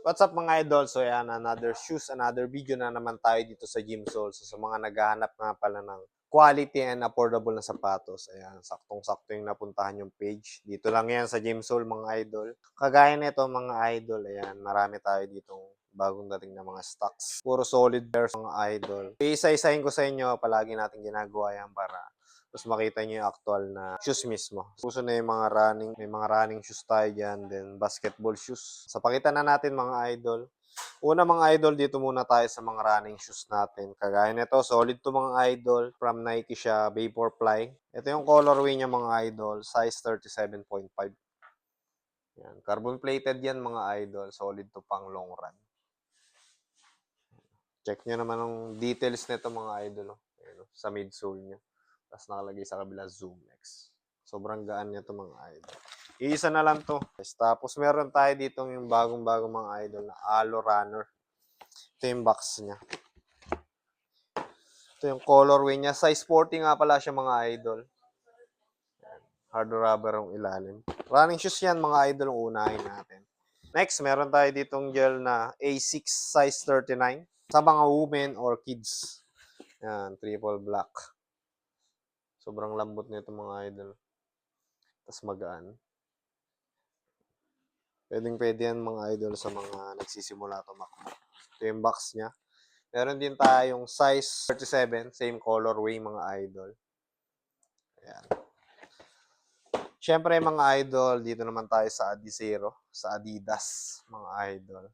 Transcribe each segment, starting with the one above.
What's up mga idol? So yan, another shoes, another video na naman tayo dito sa Gym Soul. So sa mga naghahanap nga pala ng quality and affordable na sapatos, ayan, saktong-sakto yung napuntahan yung page. Dito lang yan sa Gym Soul mga idol. Kagaya nito mga idol, ayan, marami tayo ditong bagong dating na mga stocks. Puro solid pairs mga idol. Isa-isahin ko sa inyo, palagi natin ginagawa yan para tapos makita nyo yung actual na shoes mismo. Puso na yung mga running, may mga running shoes tayo dyan, then basketball shoes. Sa pakita na natin mga idol. Una mga idol, dito muna tayo sa mga running shoes natin. Kagaya nito, solid to mga idol. From Nike siya, Vaporfly. Ito yung colorway niya mga idol, size 37.5. Yan. Carbon plated yan mga idol, solid to pang long run. Check nyo naman ang details nito mga idol. Ayan, sa midsole niya. Tapos nakalagay sa kabila, ZoomX. Sobrang gaan niya to mga idol. Iisa na lang to. Tapos meron tayo dito yung bagong-bagong mga idol na Alo Runner. Ito yung box niya. Ito yung colorway niya. Size 40 nga pala siya mga idol. Hard rubber ang ilalim. Running shoes yan mga idol ang unahin natin. Next, meron tayo ditong gel na A6 size 39. Sa mga women or kids. Yan, triple black. Sobrang lambot nito mga idol. Tapos magaan. Pwedeng-pwede yan mga idol sa mga nagsisimula tumakbo. Ito yung box niya. Meron din tayong size 37, same colorway mga idol. Ayan. Siyempre mga idol, dito naman tayo sa Adizero, sa Adidas mga idol.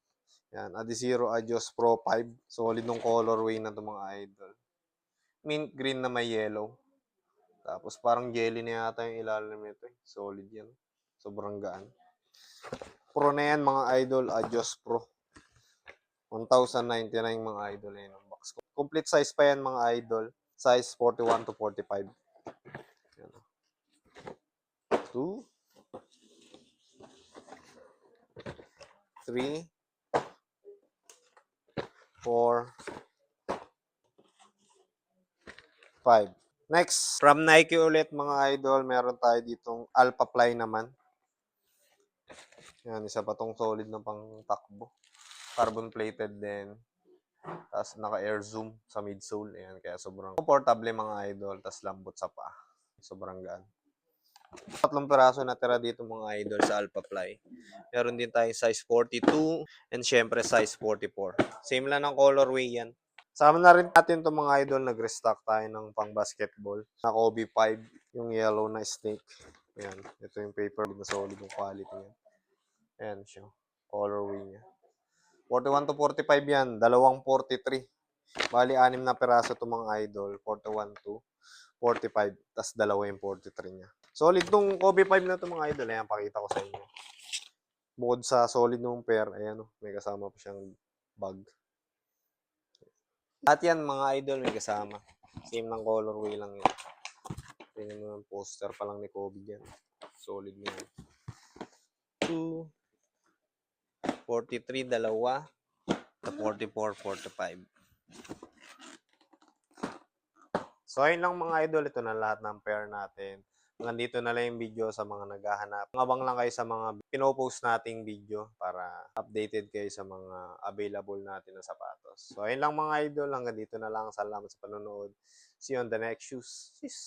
Yan, Adizero Adios Pro 5. Solid nung colorway na ito mga idol. Mint green na may yellow. Tapos parang jelly na yata yung ilalim nito. Solid yan. Sobrang gaan. Pro na yan mga idol, Adios Pro. 1,099 mga idol yan ang box ko. Complete size pa yan mga idol. Size 41 to 45. Yan. 2, 3, 4, 5. Next, from Nike ulit mga idol, meron tayo ditong Alpha Fly naman. Yan, isa pa tong solid na pang takbo. Carbon plated din. Tapos naka-air zoom sa midsole. Ayan, kaya sobrang comfortable mga idol. Tapos lambot sa paa. Sobrang gaan. Tatlong peraso na tira dito mga idol sa Alpha Fly. Meron din tayong size 42 and syempre size 44. Same lang ng colorway yan. Sama na rin natin itong mga idol. Nag-restock tayo ng pang basketball. Na Kobe 5. Yung yellow na snake. Ayan. Ito yung paper na solid yung quality niya. Ayan siya. Colorway niya. 41 to 45 yan. Dalawang 43. Bali, 6 na peraso itong mga idol. 41 to 45. Tapos dalawa yung 43 niya. Solid nung Kobe 5 na itong mga idol. Ayan, pakita ko sa inyo. Bukod sa solid nung pair, ayan, may kasama pa siyang bag. At yan, mga idol, may kasama. Same ng colorway lang yun. Tingnan mo yung poster pa lang ni Kobe dyan. Solid na yun. 2, 43, dalawa. 44, 45. So, ayun lang mga idol. Ito na lahat ng pair natin. Nandito na lang yung video sa mga naghahanap. Abang lang kayo sa mga pinopost nating video para updated kayo sa mga available natin na sapatos. So, ayun lang mga idol. Hanggang dito na lang. Salamat sa panonood. See you on the next shoes. Peace.